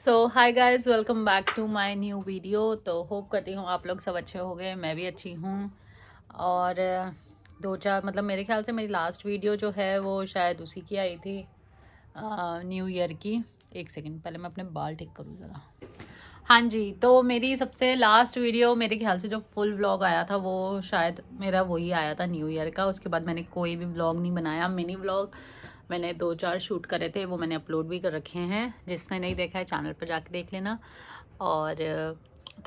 So hi guys, welcome back to my new video. तो hope करती हूँ आप लोग सब अच्छे हो गए, मैं भी अच्छी हूँ। और दो चार मतलब मेरे ख्याल से मेरी लास्ट वीडियो जो है वो शायद उसी की आई थी, न्यू ईयर की। एक सेकंड, पहले मैं अपने बाल ठीक करूँ ज़रा। हाँ जी, तो मेरी सबसे लास्ट वीडियो मेरे ख्याल से जो फुल व्लॉग आया था वो शायद मेरा वही आया था न्यू ईयर का। उसके बाद मैंने कोई भी व्लॉग नहीं बनाया। मिनी व्लॉग मैंने 2-4 शूट करे थे, वो मैंने अपलोड भी कर रखे हैं। जिसने नहीं देखा है चैनल पर जाके देख लेना। और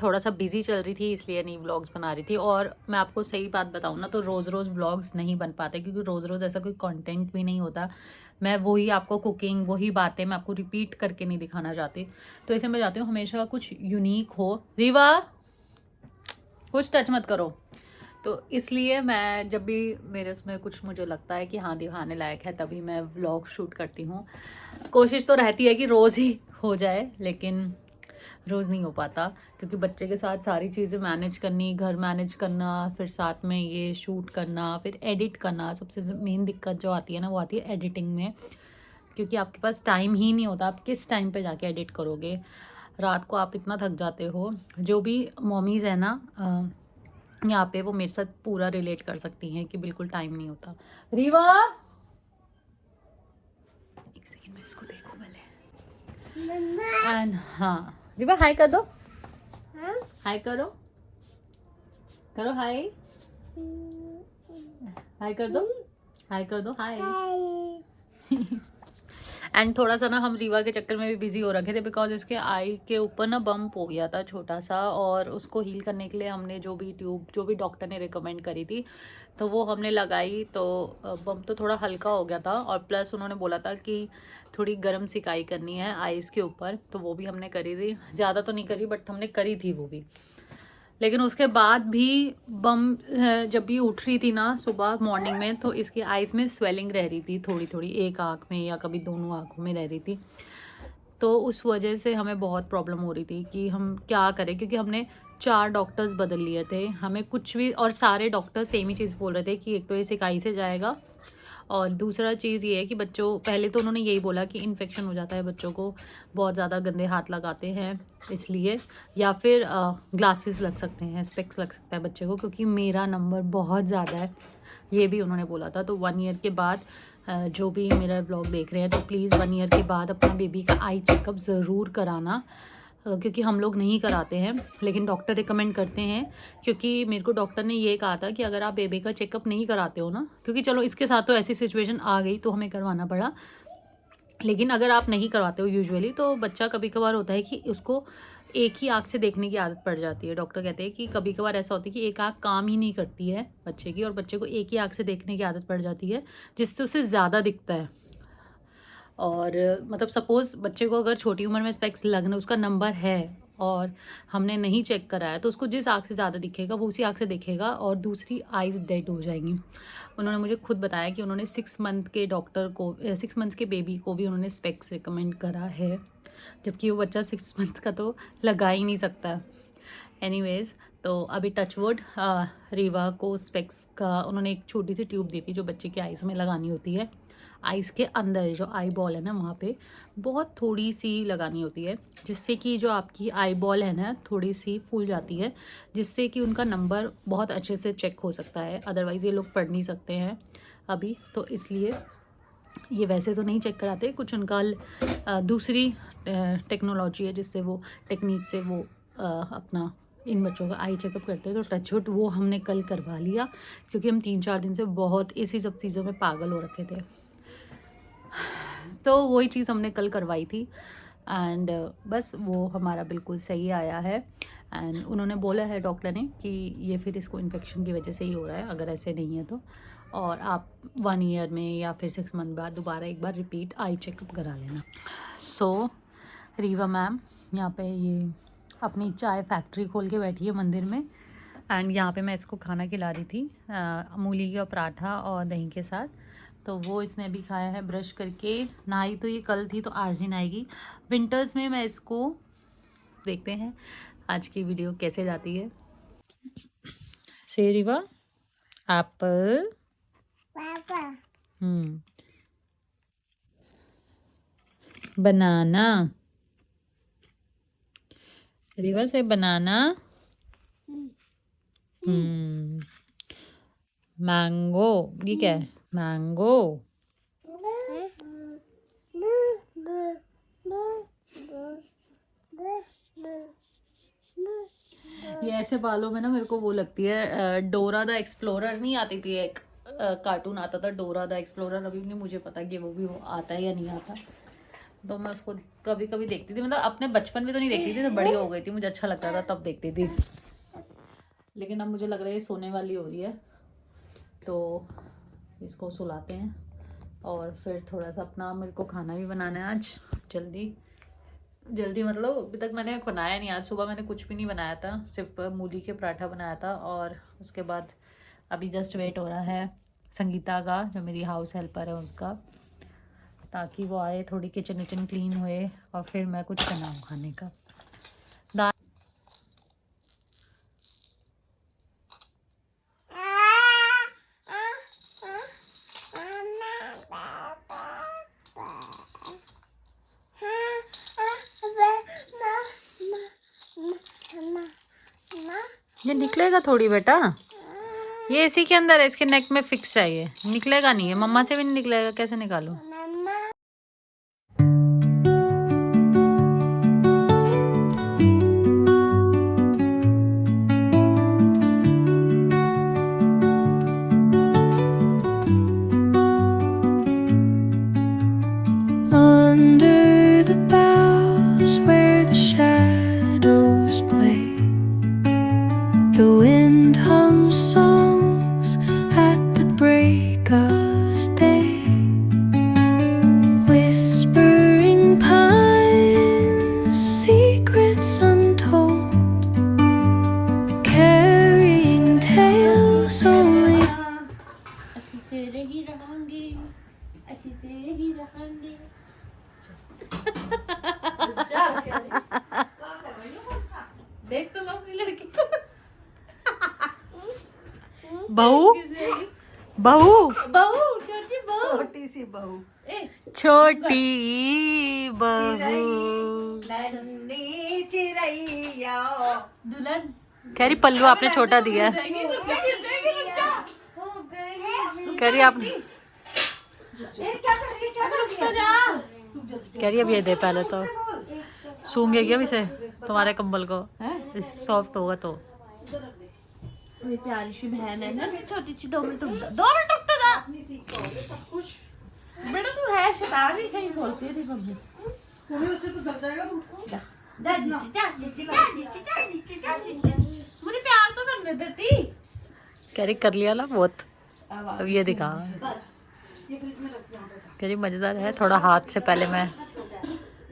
थोड़ा सा बिजी चल रही थी इसलिए नहीं व्लॉग्स बना रही थी। और मैं आपको सही बात बताऊँ ना, तो रोज़ रोज़ व्लॉग्स नहीं बन पाते क्योंकि रोज़ रोज़ ऐसा कोई कंटेंट भी नहीं होता। मैं वही आपको कुकिंग, वही बातें मैं आपको रिपीट करके नहीं दिखाना चाहती। तो इसे मैं चाहती हूँ हमेशा कुछ यूनिक हो। रीवा, कुछ टच मत करो। तो इसलिए मैं जब भी मेरे उसमें कुछ मुझे लगता है कि हाँ दिखाने लायक है तभी मैं व्लॉग शूट करती हूँ। कोशिश तो रहती है कि रोज़ ही हो जाए, लेकिन रोज़ नहीं हो पाता क्योंकि बच्चे के साथ सारी चीज़ें मैनेज करनी, घर मैनेज करना, फिर साथ में ये शूट करना, फिर एडिट करना। सबसे मेन दिक्कत जो आती है ना वो आती है एडिटिंग में, क्योंकि आपके पास टाइम ही नहीं होता। आप किस टाइम पे जाके एडिट करोगे? रात को आप इतना थक जाते हो। जो भी मॉमीज़ है ना यहाँ पे, वो मेरे साथ पूरा रिलेट कर सकती हैं कि बिल्कुल टाइम नहीं होता। रीवा, एक सेकंड मैं इसको देखूं पहले। एंड हाँ, रीवा हाय कर दो। हाय करो, करो हाय। हाय कर दो, हाय कर दो, हाय। एंड थोड़ा सा ना हम रीवा के चक्कर में भी बिजी हो रखे थे बिकॉज इसके आई के ऊपर ना बम्प हो गया था छोटा सा, और उसको हील करने के लिए हमने जो भी ट्यूब, जो भी डॉक्टर ने रिकमेंड करी थी तो वो हमने लगाई। तो बम्प तो थोड़ा हल्का हो गया था, और प्लस उन्होंने बोला था कि थोड़ी गर्म सिकाई करनी है आइज़ के ऊपर, तो वो भी हमने करी थी। ज़्यादा तो नहीं करी बट हमने करी थी वो भी। लेकिन उसके बाद भी बम जब भी उठ रही थी ना सुबह मॉर्निंग में, तो इसकी आइज़ में स्वेलिंग रह रही थी थोड़ी थोड़ी, एक आँख में या कभी दोनों आँखों में रह रही थी। तो उस वजह से हमें बहुत प्रॉब्लम हो रही थी कि हम क्या करें, क्योंकि हमने 4 डॉक्टर्स बदल लिए थे। हमें कुछ भी, और सारे डॉक्टर सेम ही चीज़ बोल रहे थे कि एक तो ये सिकाई से जाएगा, और दूसरा चीज़ ये है कि बच्चों, पहले तो उन्होंने यही बोला कि इन्फेक्शन हो जाता है बच्चों को, बहुत ज़्यादा गंदे हाथ लगाते हैं इसलिए, या फिर ग्लासेस लग सकते हैं, स्पेक्स लग सकता है बच्चे को, क्योंकि मेरा नंबर बहुत ज़्यादा है, ये भी उन्होंने बोला था। तो 1 ईयर के बाद जो भी मेरा ब्लॉग देख रहे हैं तो प्लीज़ 1 ईयर के बाद अपना बेबी का आई चेकअप ज़रूर कराना, क्योंकि हम लोग नहीं कराते हैं लेकिन डॉक्टर रिकमेंड करते हैं। क्योंकि मेरे को डॉक्टर ने ये कहा था कि अगर आप बेबी का चेकअप नहीं कराते हो ना, क्योंकि चलो इसके साथ तो ऐसी सिचुएशन आ गई तो हमें करवाना पड़ा, लेकिन अगर आप नहीं करवाते हो यूजुअली तो बच्चा कभी कभार होता है कि उसको एक ही आँख से देखने की आदत पड़ जाती है। डॉक्टर कहते हैं कि कभी कभार ऐसा होता है कि एक आँख काम ही नहीं करती है बच्चे की, और बच्चे को एक ही आँख से देखने की आदत पड़ जाती है जिससे उसे ज़्यादा दिखता है। और मतलब सपोज़ बच्चे को अगर छोटी उम्र में स्पेक्स लगना, उसका नंबर है और हमने नहीं चेक कराया, तो उसको जिस आँख से ज़्यादा दिखेगा वो उसी आँख से दिखेगा और दूसरी आइज़ डेड हो जाएंगी। उन्होंने मुझे खुद बताया कि उन्होंने 6 मंथ के डॉक्टर को, 6 मंथ्स के बेबी को भी उन्होंने स्पेक्स रिकमेंड करा है, जबकि वो बच्चा 6 मंथ का तो लगा ही नहीं सकता। एनीवेज़, तो अभी टचवुड रीवा को स्पेक्स का उन्होंने एक छोटी सी ट्यूब दी थी जो बच्चे की आइज़ में लगानी होती है। आइज़ के अंदर जो आई बॉल है ना वहाँ पे बहुत थोड़ी सी लगानी होती है, जिससे कि जो आपकी आई बॉल है ना थोड़ी सी फूल जाती है, जिससे कि उनका नंबर बहुत अच्छे से चेक हो सकता है। अदरवाइज़ ये लोग पढ़ नहीं सकते हैं अभी, तो इसलिए ये वैसे तो नहीं चेक कराते। कुछ उनका दूसरी टेक्नोलॉजी है जिससे वो, टेक्निक से वो अपना इन बच्चों का आई चेकअप करते हैं। तो टचवुड वो हमने कल करवा लिया, क्योंकि हम 3-4 दिन से बहुत इसी सब चीज़ों में पागल हो रखे थे। तो वही चीज़ हमने कल करवाई थी एंड बस वो हमारा बिल्कुल सही आया है। एंड उन्होंने बोला है डॉक्टर ने कि ये फिर इसको इन्फेक्शन की वजह से ही हो रहा है, अगर ऐसे नहीं है तो, और आप 1 ईयर में या फिर 6 मंथ बाद दोबारा एक बार रिपीट आई चेकअप करा लेना। सो रीवा मैम यहाँ पे ये अपनी चाय फैक्ट्री खोल के बैठी है मंदिर में, एंड यहाँ पे मैं इसको खाना खिला रही थी मूली का पराठा और दही के साथ। तो वो इसने अभी खाया है ब्रश करके। नहाई तो ये कल थी तो आज ही नहाएगी। विंटर्स में मैं इसको, देखते हैं आज की वीडियो कैसे जाती है। से रीवा, एप्पल, बनाना, रीवा से बनाना, मैंगो, ये क्या है? मैंगो। ये ऐसे बालों में ना मेरे को वो लगती है, डोरा द एक्सप्लोरर नहीं आती थी एक कार्टून आता था डोरा द एक्सप्लोरर, अभी नहीं मुझे पता कि वो भी आता है या नहीं आता, तो मैं उसको कभी कभी देखती थी, मतलब अपने बचपन में तो नहीं देखती थी, तो बड़ी हो गई थी, मुझे अच्छा लगता था तब देखती थी, लेकिन अब मुझे लग रहा है ये सोने वाली हो रही है, तो इसको सुलाते हैं और फिर थोड़ा सा अपना मेरे को खाना भी बनाना है आज जल्दी जल्दी, मतलब अभी तक मैंने बनाया नहीं, आज सुबह मैंने कुछ भी नहीं बनाया था, सिर्फ मूली के पराठा बनाया था, और उसके बाद अभी जस्ट वेट हो रहा है संगीता का, जो मेरी हाउस हेल्पर है उसका, ताकि वो आए, थोड़ी किचन विचन क्लीन हुए और फिर मैं कुछ बनाऊँ खाने का। दाल ये निकलेगा थोड़ी बेटा, ये इसी के अंदर है, इसके नेक में फिक्स है, ये निकलेगा नहीं है, मम्मा से भी नहीं निकलेगा, कैसे निकालूं? Under the boughs where the shadows play, the wind hums songs at the break of day, whispering pines, secrets untold, carrying tales only. ਅਸੀਂ ਤੇਰੇ ਹੀ ਰਹਾਂਗੇ, ਅਸੀਂ ਤੇਰੇ ਹੀ ਰਹਾਂਗੇ। देख तो लो अपनी लड़की को। बहू बहू बहू छोटी बहू, छोटी सी बहू, छोटी बहू, नन्ही चिड़ैया, दुल्हन कह रही पल्लू आपने छोटा दिया, कह रही आप, कह रही अब ये दे पहले तो, सूंघे क्या इसे तुम्हारे कंबल को, सॉफ्ट होगा तो। मेरी प्यारी सी बहन है ना, छोटी सी, 2 मिनट रुक जा, 2 मिनट रुक तो जा। बेटा तू है शैतान ही, सही बोलती है तेरी मम्मी। उससे तो जल जाएगा तू। मुझे प्यार तो करने देती। कह रही कर लिया ना बहुत, अब ये दिखा, ये फ्रिज में रख दिया। कह रही मजेदार है, थोड़ा हाथ से पहले मैं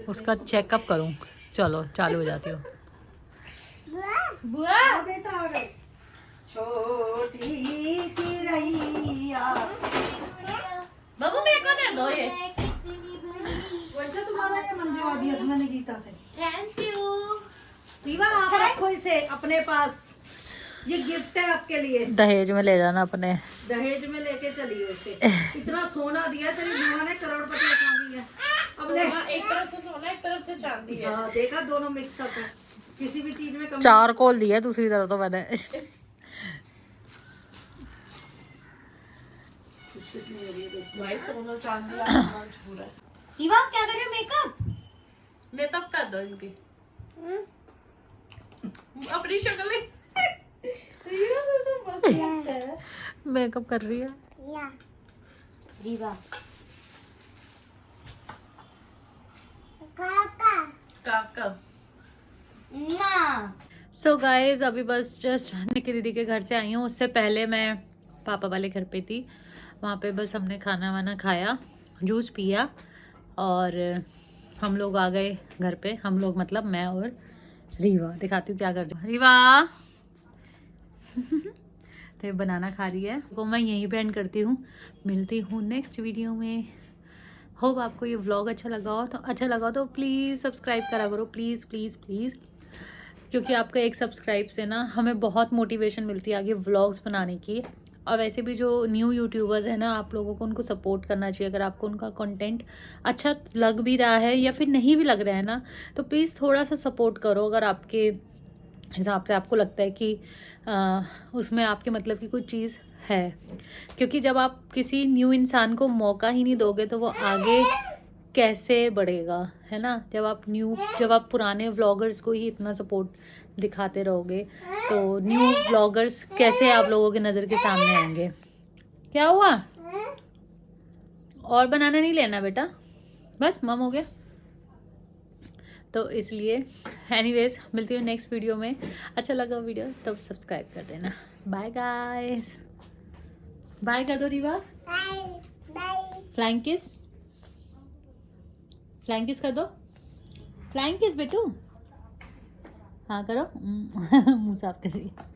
उसका चेकअप करूं, चलो चालू हो जाती हूँ। बुआ बेटा आ गए, छोटी चिड़ैया, बाबू मेरे को दे दो ये। वैसे तुम्हारा ये मंजवा दिया था मैंने गीता से। Thank you. रीवा आप रखो इसे अपने पास, ये गिफ्ट है आपके लिए, दहेज में ले जाना अपने, दहेज में लेके चलिए इसे। इतना सोना दिया तेरी बुआ ने, करोड़पति चांदी है अपने, एक तरफ से सोना एक तरफ से चांदी है। हाँ देखा, दोनों मिक्स अप है, किसी भी चीज में कमी। चार कोल दिया दूसरी तरफ तो मैंने। भाई सोना चांदी आसमान छू रहा है। रीवा आप क्या कर रहे हो? मेकअप मेकअप कर दो इनकी, अपनी शक्ल में। रीवा तो मस्त लगता है, मेकअप कर रही है रीवा। काका काका ना। सो गाइज अभी बस जस्ट निकी दीदी के घर से आई हूँ, उससे पहले मैं पापा वाले घर पे थी, वहाँ पे बस हमने खाना वाना खाया, जूस पिया और हम लोग आ गए घर पे, हम लोग मतलब मैं और रीवा। दिखाती हूँ क्या कर रही हूँ, रीवा तो ये बनाना खा रही है, तो मैं यहीं पे एंड करती हूँ, मिलती हूँ नेक्स्ट वीडियो में। होप आपको ये व्लॉग अच्छा लगा हो तो प्लीज़ सब्सक्राइब करा करो, प्लीज़ प्लीज़ प्लीज़, क्योंकि आपका एक सब्सक्राइब से ना हमें बहुत मोटिवेशन मिलती है आगे व्लॉग्स बनाने की। और वैसे भी जो न्यू यूट्यूबर्स हैं ना, आप लोगों को उनको सपोर्ट करना चाहिए। अगर आपको उनका कंटेंट अच्छा लग भी रहा है या फिर नहीं भी लग रहा है ना, तो प्लीज़ थोड़ा सा सपोर्ट करो। अगर आपके हिसाब से आपको लगता है कि उसमें आपके मतलब की कोई चीज़ है, क्योंकि जब आप किसी न्यू इंसान को मौका ही नहीं दोगे तो वो आगे कैसे बढ़ेगा, है ना। जब आप पुराने व्लॉगर्स को ही इतना सपोर्ट दिखाते रहोगे तो न्यू व्लॉगर्स कैसे आप लोगों की नज़र के सामने आएंगे। क्या हुआ? और बनाना नहीं लेना बेटा, बस मम हो गया। तो इसलिए एनीवेज मिलती हूँ नेक्स्ट वीडियो में। अच्छा लगा वीडियो तब सब्सक्राइब कर देना। बाय गाइस, बाय कर दो Rewa, flying kiss, flying kiss कर दो, फ्लाइंग किस बेटू, हाँ करो। मुँह साफ कर रही है।